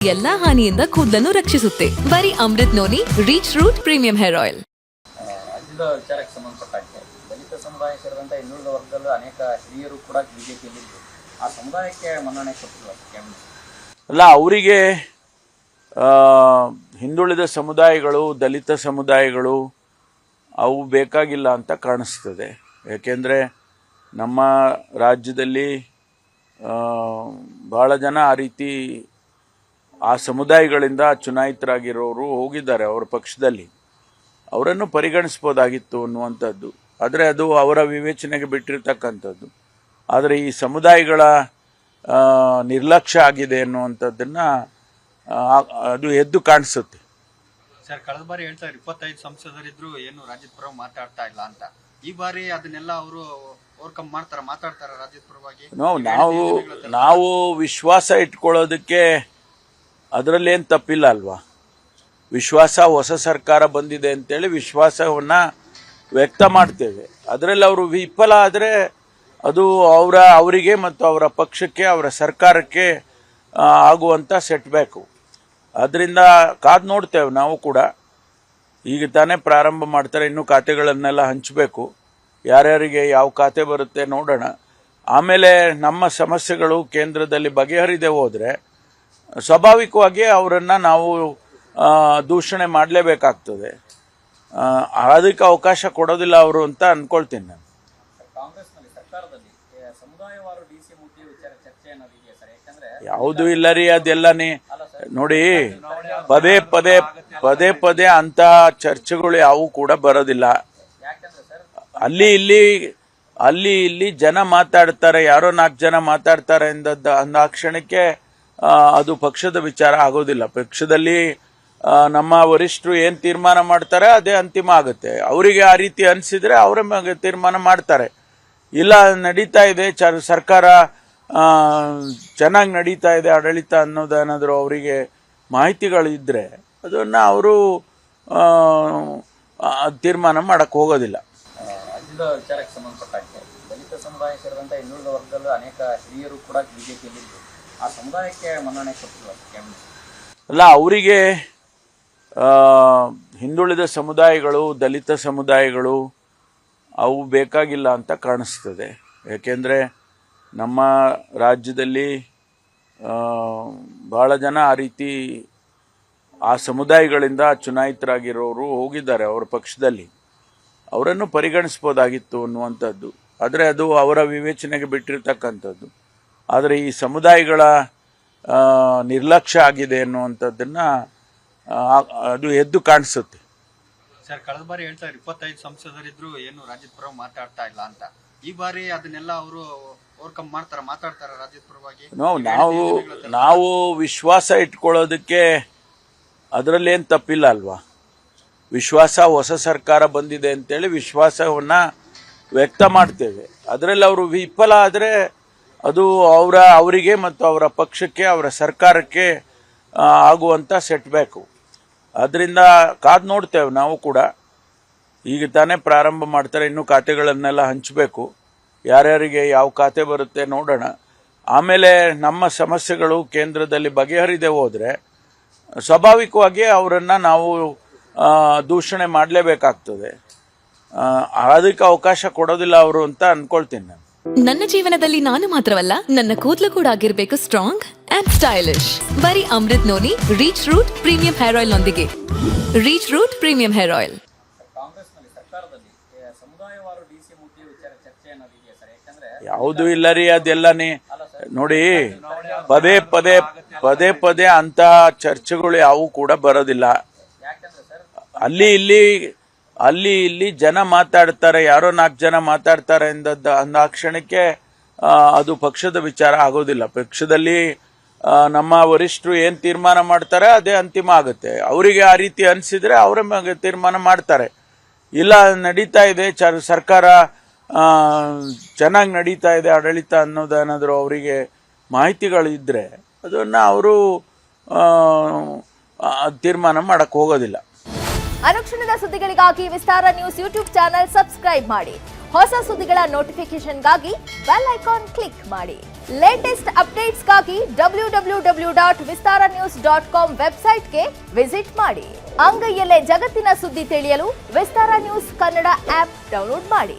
ಎಲ್ಲಾ ಹಾನಿಯಿಂದ ಕೂದಲನ್ನು ರಕ್ಷಿಸುತ್ತೆ. ಬರೀ Amrut noni reach root premium hair oil. ರಾಜ್ಯದ ವಿಚಾರಕ್ಕೆ ಸಂಬಂಧಪಟ್ಟಂತೆ ದಲಿತ ಸಮುದಾಯ ಸೇರಿದಂತೆ ಹಿಂದುಳಿದ ವರ್ಗದಲ್ಲಿ ಅನೇಕ ಹಿರಿಯರು ಕೂಡ ಬಿಜೆಪಿಯಲ್ಲಿದ್ದು ಆ ಸಮುದಾಯಕ್ಕೆ ಮನ್ನಣೆ ಕೊಟ್ಟಿಲ್ಲ. ಅಲ್ಲ, ಅವರಿಗೆ ಹಿಂದುಳಿದ ಸಮುದಾಯಗಳು, ದಲಿತ ಸಮುದಾಯಗಳು ಅವು ಬೇಕಾಗಿಲ್ಲ ಅಂತ ಕಾಣಿಸ್ತದೆ. ಯಾಕೆಂದರೆ ನಮ್ಮ ರಾಜ್ಯದಲ್ಲಿ ಭಾಳ ಜನ ಆ ರೀತಿ ಆ ಸಮುದಾಯಗಳಿಂದ ಚುನಾಯಿತರಾಗಿರೋರು ಹೋಗಿದ್ದಾರೆ ಅವರ ಪಕ್ಷದಲ್ಲಿ. ಅವರನ್ನು ಪರಿಗಣಿಸ್ಬೋದಾಗಿತ್ತು ಅನ್ನುವಂಥದ್ದು. ಆದರೆ ಅದು ಅವರ ವಿವೇಚನೆಗೆ ಬಿಟ್ಟಿರ್ತಕ್ಕಂಥದ್ದು. ಆದರೆ ಈ ಸಮುದಾಯಗಳ ನಿರ್ಲಕ್ಷ್ಯ ಆಗಿದೆ ಅನ್ನುವಂಥದ್ದನ್ನು ಅದು ಎದ್ದು ಕಾಣಿಸುತ್ತೆ. ಸರ್, ಕಳೆದ ಬಾರಿ ಹೇಳ್ತಾರೆ 25 ಸಂಸದರಿದ್ರು ಏನು ರಾಜ್ಯದ ಪರ ಮಾತಾಡ್ತಾ ಇಲ್ಲ ಅಂತ. ಈ ಬಾರಿ ಅದನ್ನೆಲ್ಲ ಅವರು ಓವರ್ಕಮ್ ಮಾತಾಡ್ತಾರ ರಾಜ್ಯದ ಪರವಾಗಿ. ನಾವು ವಿಶ್ವಾಸ ಇಟ್ಕೊಳ್ಳೋದಕ್ಕೆ ಅದರಲ್ಲೇನು ತಪ್ಪಿಲ್ಲ ಅಲ್ವಾ. ವಿಶ್ವಾಸ, ಹೊಸ ಸರ್ಕಾರ ಬಂದಿದೆ ಅಂತೇಳಿ ವಿಶ್ವಾಸವನ್ನು ವ್ಯಕ್ತ ಮಾಡ್ತೇವೆ. ಅದರಲ್ಲಿ ಅವರು ವಿಫಲ ಆದರೆ ಅದು ಅವರಿಗೆ ಮತ್ತು ಅವರ ಪಕ್ಷಕ್ಕೆ, ಅವರ ಸರ್ಕಾರಕ್ಕೆ ಆಗುವಂಥ ಸೆಟ್ಬ್ಯಾಕು. ಅದರಿಂದ ಕಾದು ನೋಡ್ತೇವೆ ನಾವು ಕೂಡ. ಈಗ ತಾನೇ ಪ್ರಾರಂಭ ಮಾಡ್ತಾರೆ, ಇನ್ನೂ ಖಾತೆಗಳನ್ನೆಲ್ಲ ಹಂಚಬೇಕು. ಯಾರ್ಯಾರಿಗೆ ಯಾವ ಖಾತೆ ಬರುತ್ತೆ ನೋಡೋಣ. ಆಮೇಲೆ ನಮ್ಮ ಸಮಸ್ಯೆಗಳು ಕೇಂದ್ರದಲ್ಲಿ ಬಗೆಹರಿದೇ ಹೋದರೆ ಸ್ವಾಭಾವಿಕವಾಗಿ ಅವರನ್ನು ನಾವು ದೂಷಣೆ ಮಾಡಲೇಬೇಕಾಗ್ತದೆ. ಅದಕ್ಕೆ ಅವಕಾಶ ಕೊಡೋದಿಲ್ಲ ಅವರು ಅಂತ ಅಂದ್ಕೊಳ್ತೀನಿ ನಾನು. ಕಾಂಗ್ರೆಸ್ನಲ್ಲಿ ಸರ್ಕಾರದಲ್ಲಿ ಸಮುದಾಯವಾರು ಡಿಸಿ ಮುಖ್ಯ ವಿಚಾರ ಚರ್ಚೆ ಅನ್ನೋದು ಇದೆಯಾ ಸರ್? ಯಾಕಂದ್ರೆ ಯಾವುದೂ ಇಲ್ಲ ರೀ. ಅದೆಲ್ಲನೇ ನೋಡಿ, ಪದೇ ಪದೇ ಅಂತ ಚರ್ಚೆಗಳು ಯಾವೂ ಕೂಡ ಬರೋದಿಲ್ಲ. ಯಾಕಂದ್ರೆ ಸರ್ ಅಲ್ಲಿ ಇಲ್ಲಿ ಜನ ಮಾತಾಡ್ತಾರೆ, ಯಾರೋ 4 ಜನ ಮಾತಾಡ್ತಾರೆ ಅಂದ ಕ್ಷಣಕ್ಕೆ ಅದು ಪಕ್ಷದ ವಿಚಾರ ಆಗೋದಿಲ್ಲ. ಪಕ್ಷದಲ್ಲಿ ನಮ್ಮ ವರಿಷ್ಠರು ಏನು ತೀರ್ಮಾನ ಮಾಡ್ತಾರೆ ಅದೇ ಅಂತಿಮ ಆಗುತ್ತೆ. ಅವರಿಗೆ ಆ ರೀತಿ ಅನಿಸಿದರೆ ಅವರೇ ತೀರ್ಮಾನ ಮಾಡ್ತಾರೆ. ಇಲ್ಲ, ನಡೀತಾ ಇದೆ ಸರ್ಕಾರ ಚೆನ್ನಾಗಿ ನಡೀತಾ ಇದೆ ಆಡಳಿತ ಅನ್ನೋದೇನಾದರೂ ಅವರಿಗೆ ಮಾಹಿತಿಗಳಿದ್ದರೆ ಅದನ್ನು ಅವರು ತೀರ್ಮಾನ ಮಾಡೋಕ್ಕೆ ಹೋಗೋದಿಲ್ಲ. ರಾಜ್ಯದ ವಿಚಾರಕ್ಕೆ ಸಂಬಂಧಪಟ್ಟಂತೆ ದಲಿತ ಸಮುದಾಯ ಸೇರಿದಂತೆ ಹಿಂದುಳಿದ ವರ್ಗದಲ್ಲಿ ಅನೇಕ ಹಿರಿಯರು ಕೂಡ ಬಿಜೆಪಿಯಲ್ಲಿದ್ದು ಆ ಸಮುದಾಯಕ್ಕೆ ಮನ್ನಣೆ ಕೊಟ್ಟಿಲ್ಲ. ಅಲ್ಲ, ಅವರಿಗೆ ಹಿಂದುಳಿದ ಸಮುದಾಯಗಳು, ದಲಿತ ಸಮುದಾಯಗಳು ಅವು ಬೇಕಾಗಿಲ್ಲ ಅಂತ ಕಾಣಿಸ್ತದೆ. ಯಾಕೆಂದರೆ ನಮ್ಮ ರಾಜ್ಯದಲ್ಲಿ ಭಾಳ ಜನ ಆ ರೀತಿ ಆ ಸಮುದಾಯಗಳಿಂದ ಚುನಾಯಿತರಾಗಿರೋರು ಹೋಗಿದ್ದಾರೆ ಅವರ ಪಕ್ಷದಲ್ಲಿ. ಅವರನ್ನು ಪರಿಗಣಿಸ್ಬೋದಾಗಿತ್ತು ಅನ್ನುವಂಥದ್ದು. ಆದರೆ ಅದು ಅವರ ವಿವೇಚನೆಗೆ ಬಿಟ್ಟಿರ್ತಕ್ಕಂಥದ್ದು. ಆದರೆ ಈ ಸಮುದಾಯಗಳ ನಿರ್ಲಕ್ಷ್ಯ ಆಗಿದೆ ಅನ್ನುವಂಥದ್ದನ್ನು ಅದು ಎದ್ದು ಕಾಣಿಸುತ್ತೆ. ಸರ್, ಕಳೆದ ಬಾರಿ ಹೇಳ್ತಾರೆ 25 ಸಂಸದರಿದ್ರು ಏನು ರಾಜ್ಯದ ಪರ ಮಾತಾಡ್ತಾ ಇಲ್ಲ ಅಂತ. ಈ ಬಾರಿ ಅದನ್ನೆಲ್ಲ ಅವರು ಓವರ್ಕಮ್ ಮಾತಾಡ್ತಾರ ರಾಜ್ಯದ ಪರವಾಗಿ. ನಾವು ವಿಶ್ವಾಸ ಇಟ್ಕೊಳ್ಳೋದಕ್ಕೆ ಅದರಲ್ಲೇನು ತಪ್ಪಿಲ್ಲ ಅಲ್ವಾ. ವಿಶ್ವಾಸ, ಹೊಸ ಸರ್ಕಾರ ಬಂದಿದೆ ಅಂತೇಳಿ ವಿಶ್ವಾಸವನ್ನು ವ್ಯಕ್ತ ಮಾಡ್ತೇವೆ. ಅದರಲ್ಲಿ ಅವರು ವಿಫಲ ಆದರೆ ಅದು ಅವರಿಗೆ ಮತ್ತು ಅವರ ಪಕ್ಷಕ್ಕೆ, ಅವರ ಸರ್ಕಾರಕ್ಕೆ ಆಗುವಂಥ ಸೆಟ್ಬ್ಯಾಕು. ಅದರಿಂದ ಕಾದು ನೋಡ್ತೇವೆ ನಾವು ಕೂಡ. ಈಗ ತಾನೇ ಪ್ರಾರಂಭ ಮಾಡ್ತಾರೆ, ಇನ್ನೂ ಖಾತೆಗಳನ್ನೆಲ್ಲ ಹಂಚಬೇಕು. ಯಾರ್ಯಾರಿಗೆ ಯಾವ ಖಾತೆ ಬರುತ್ತೆ ನೋಡೋಣ. ಆಮೇಲೆ ನಮ್ಮ ಸಮಸ್ಯೆಗಳು ಕೇಂದ್ರದಲ್ಲಿ ಬಗೆಹರಿದೇ ಹೋದರೆ ಸ್ವಾಭಾವಿಕವಾಗಿ ಅವರನ್ನು ನಾವು ದೂಷಣೆ ಮಾಡಲೇಬೇಕಾಗ್ತದೆ. ಅದಕ್ಕೆ ಅವಕಾಶ ಕೊಡೋದಿಲ್ಲ ಅವರು ಅಂತ ಅಂದ್ಕೊಳ್ತೀನಿ ನಾನು. ನನ್ನ ಜೀವನದಲ್ಲಿ ನಾನು ಮಾತ್ರವಲ್ಲ, ನನ್ನ ಕೂದಲು ಕೂಡ ಆಗಿರ್ಬೇಕು ಸ್ಟ್ರಾಂಗ್ ಅಂಡ್ ಸ್ಟೈಲಿಶ್. ಬರೀ Amrut noni reach root premium hair oil ನೊಂದಿಗೆ. Reach root premium hair oil. ಕಾಂಗ್ರೆಸ್ನಲ್ಲಿ ಸರ್ಕಾರದಲ್ಲಿ ಸಮುದಾಯವಾರು ಡಿಸಿ ಮುಖ್ಯ ವಿಚಾರ ಚರ್ಚೆ ಅನ್ನೋದು ಇದೆಯಾ ಸರ್? ಯಾಕಂದ್ರೆ ಯಾವುದೂ ಇಲ್ಲ ರೀ. ಅದೆಲ್ಲನೇ ನೋಡಿ, ಪದೇ ಪದೇ ಅಂತ ಚರ್ಚೆಗಳು ಯಾವೂ ಕೂಡ ಬರೋದಿಲ್ಲ. ಯಾಕಂದ್ರೆ ಸರ್ ಅಲ್ಲಿ ಇಲ್ಲಿ ಜನ ಮಾತಾಡ್ತಾರೆ, ಯಾರೋ 4 ಜನ ಮಾತಾಡ್ತಾರೆ ಅಂದ ಕ್ಷಣಕ್ಕೆ ಅದು ಪಕ್ಷದ ವಿಚಾರ ಆಗೋದಿಲ್ಲ. ಪಕ್ಷದಲ್ಲಿ ನಮ್ಮ ವರಿಷ್ಠರು ಏನು ತೀರ್ಮಾನ ಮಾಡ್ತಾರೆ ಅದೇ ಅಂತಿಮ ಆಗುತ್ತೆ. ಅವರಿಗೆ ಆ ರೀತಿ ಅನಿಸಿದರೆ ಅವರೇ ತೀರ್ಮಾನ ಮಾಡ್ತಾರೆ. ಇಲ್ಲ, ನಡೀತಾ ಇದೆ ಸರ್ಕಾರ ಚೆನ್ನಾಗಿ ನಡೀತಾ ಇದೆ ಆಡಳಿತ ಅನ್ನೋದೇನಾದರೂ ಅವರಿಗೆ ಮಾಹಿತಿಗಳಿದ್ದರೆ ಅದನ್ನು ಅವರು ತೀರ್ಮಾನ ಮಾಡೋಕ್ಕೆ ಹೋಗೋದಿಲ್ಲ. ಅನುಕ್ಷಣದ ಸುದ್ದಿಗಳಿಗಾಗಿ ವಿಸ್ತಾರ ನ್ಯೂಸ್ ಯೂಟ್ಯೂಬ್ ಚಾನೆಲ್ ಸಬ್ಸ್ಕ್ರೈಬ್ ಮಾಡಿ. ಹೊಸ ಸುದ್ದಿಗಳ ನೋಟಿಫಿಕೇಶನ್ಗಾಗಿ ಬೆಲ್ ಐಕಾನ್ ಕ್ಲಿಕ್ ಮಾಡಿ. ಲೇಟೆಸ್ಟ್ ಅಪ್ಡೇಟ್ಸ್ಗಾಗಿ www.vistaranews.com ವೆಬ್ಸೈಟ್ಗೆ ವಿಸಿಟ್ ಮಾಡಿ. ಅಂಗೈಯಲ್ಲೇ ಜಗತ್ತಿನ ಸುದ್ದಿ ತಿಳಿಯಲು ವಿಸ್ತಾರ ನ್ಯೂಸ್ ಕನ್ನಡ ಆಪ್ ಡೌನ್ಲೋಡ್ ಮಾಡಿ.